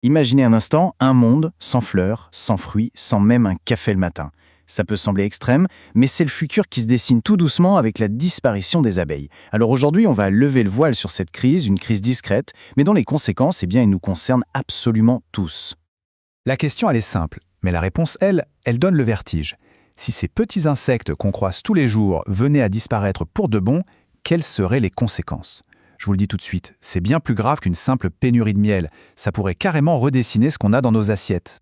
Imaginez un instant un monde sans fleurs, sans fruits, sans même un café le matin. Ça peut sembler extrême, mais c'est le futur qui se dessine tout doucement avec la disparition des abeilles. Alors aujourd'hui, on va lever le voile sur cette crise, une crise discrète, mais dont les conséquences, elles nous concernent absolument tous. La question, elle est simple, mais la réponse, elle donne le vertige. Si ces petits insectes qu'on croise tous les jours venaient à disparaître pour de bon, quelles seraient les conséquences ? Je vous le dis tout de suite, c'est bien plus grave qu'une simple pénurie de miel. Ça pourrait carrément redessiner ce qu'on a dans nos assiettes.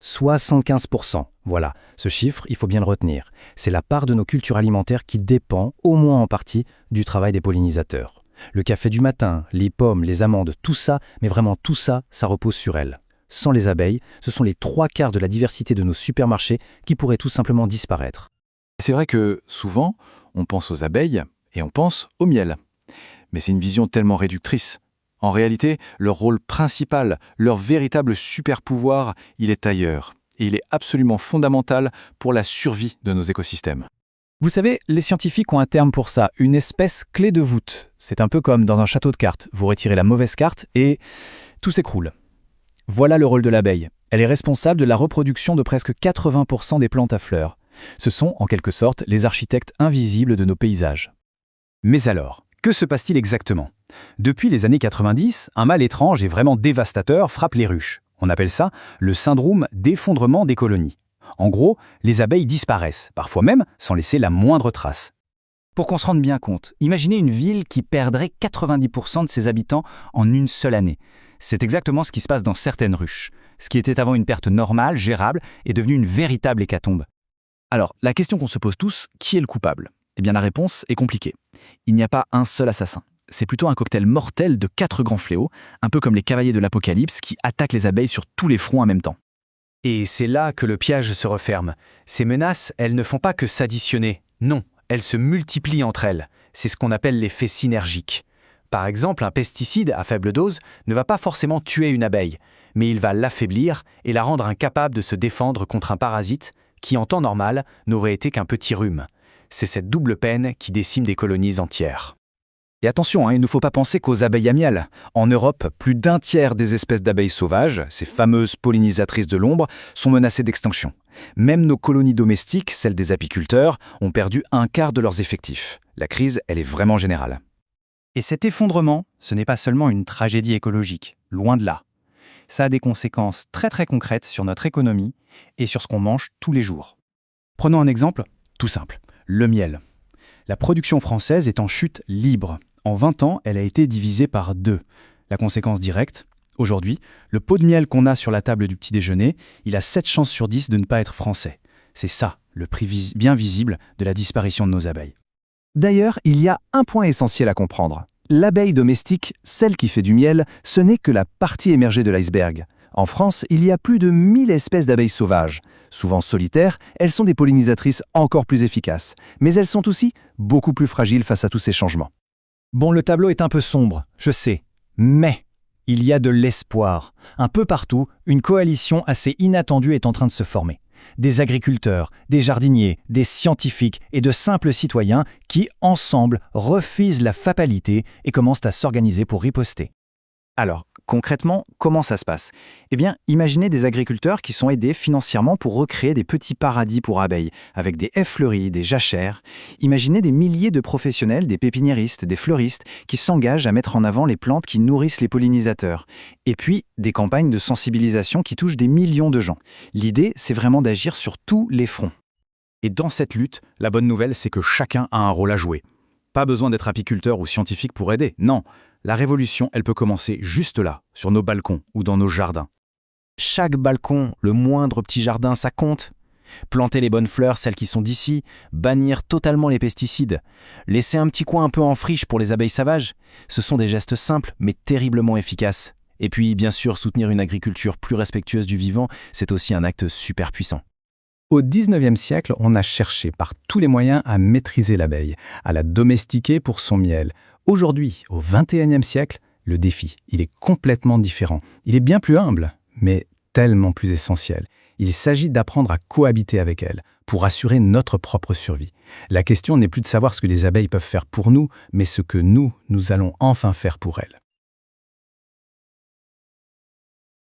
75%. Voilà, ce chiffre, il faut bien le retenir. C'est la part de nos cultures alimentaires qui dépend, au moins en partie, du travail des pollinisateurs. Le café du matin, les pommes, les amandes, tout ça, mais vraiment tout ça, ça repose sur elles. Sans les abeilles, ce sont les 3/4 de la diversité de nos supermarchés qui pourraient tout simplement disparaître. C'est vrai que souvent, on pense aux abeilles et on pense au miel. Mais c'est une vision tellement réductrice. En réalité, leur rôle principal, leur véritable super-pouvoir, il est ailleurs. Et il est absolument fondamental pour la survie de nos écosystèmes. Vous savez, les scientifiques ont un terme pour ça, une espèce clé de voûte. C'est un peu comme dans un château de cartes. Vous retirez la mauvaise carte et tout s'écroule. Voilà le rôle de l'abeille. Elle est responsable de la reproduction de presque 80% des plantes à fleurs. Ce sont, en quelque sorte, les architectes invisibles de nos paysages. Mais alors, que se passe-t-il exactement ? Depuis les années 90, un mal étrange et vraiment dévastateur frappe les ruches. On appelle ça le syndrome d'effondrement des colonies. En gros, les abeilles disparaissent, parfois même sans laisser la moindre trace. Pour qu'on se rende bien compte, imaginez une ville qui perdrait 90% de ses habitants en une seule année. C'est exactement ce qui se passe dans certaines ruches. Ce qui était avant une perte normale, gérable, est devenu une véritable hécatombe. Alors, la question qu'on se pose tous, qui est le coupable ? Eh bien la réponse est compliquée. Il n'y a pas un seul assassin. C'est plutôt un cocktail mortel de 4 grands fléaux, un peu comme les cavaliers de l'Apocalypse qui attaquent les abeilles sur tous les fronts en même temps. Et c'est là que le piège se referme. Ces menaces, elles ne font pas que s'additionner. Non, elles se multiplient entre elles. C'est ce qu'on appelle l'effet synergique. Par exemple, un pesticide à faible dose ne va pas forcément tuer une abeille, mais il va l'affaiblir et la rendre incapable de se défendre contre un parasite qui, en temps normal, n'aurait été qu'un petit rhume. C'est cette double peine qui décime des colonies entières. Et attention, il ne faut pas penser qu'aux abeilles à miel. En Europe, plus d'un tiers des espèces d'abeilles sauvages, ces fameuses pollinisatrices de l'ombre, sont menacées d'extinction. Même nos colonies domestiques, celles des apiculteurs, ont perdu 1/4 de leurs effectifs. La crise, elle est vraiment générale. Et cet effondrement, ce n'est pas seulement une tragédie écologique, loin de là. Ça a des conséquences très très concrètes sur notre économie et sur ce qu'on mange tous les jours. Prenons un exemple tout simple, le miel. La production française est en chute libre. En 20 ans, elle a été divisée par 2. La conséquence directe, aujourd'hui, le pot de miel qu'on a sur la table du petit déjeuner, il a 7 chances sur 10 de ne pas être français. C'est ça, le prix bien visible de la disparition de nos abeilles. D'ailleurs, il y a un point essentiel à comprendre. L'abeille domestique, celle qui fait du miel, ce n'est que la partie émergée de l'iceberg. En France, il y a plus de 1000 espèces d'abeilles sauvages. Souvent solitaires, elles sont des pollinisatrices encore plus efficaces. Mais elles sont aussi beaucoup plus fragiles face à tous ces changements. Bon, le tableau est un peu sombre, je sais. Mais il y a de l'espoir. Un peu partout, une coalition assez inattendue est en train de se former. Des agriculteurs, des jardiniers, des scientifiques et de simples citoyens qui, ensemble, refusent la fatalité et commencent à s'organiser pour riposter. Alors, concrètement, comment ça se passe ? Eh bien, imaginez des agriculteurs qui sont aidés financièrement pour recréer des petits paradis pour abeilles, avec des haies fleuries, des jachères. Imaginez des milliers de professionnels, des pépiniéristes, des fleuristes, qui s'engagent à mettre en avant les plantes qui nourrissent les pollinisateurs. Et puis, des campagnes de sensibilisation qui touchent des millions de gens. L'idée, c'est vraiment d'agir sur tous les fronts. Et dans cette lutte, la bonne nouvelle, c'est que chacun a un rôle à jouer. Pas besoin d'être apiculteur ou scientifique pour aider, non. La révolution, elle peut commencer juste là, sur nos balcons ou dans nos jardins. Chaque balcon, le moindre petit jardin, ça compte. Planter les bonnes fleurs, celles qui sont d'ici, bannir totalement les pesticides, laisser un petit coin un peu en friche pour les abeilles sauvages, ce sont des gestes simples mais terriblement efficaces. Et puis, bien sûr, soutenir une agriculture plus respectueuse du vivant, c'est aussi un acte super puissant. Au XIXe siècle, on a cherché par tous les moyens à maîtriser l'abeille, à la domestiquer pour son miel. Aujourd'hui, au XXIe siècle, le défi, il est complètement différent. Il est bien plus humble, mais tellement plus essentiel. Il s'agit d'apprendre à cohabiter avec elle, pour assurer notre propre survie. La question n'est plus de savoir ce que les abeilles peuvent faire pour nous, mais ce que nous allons enfin faire pour elles.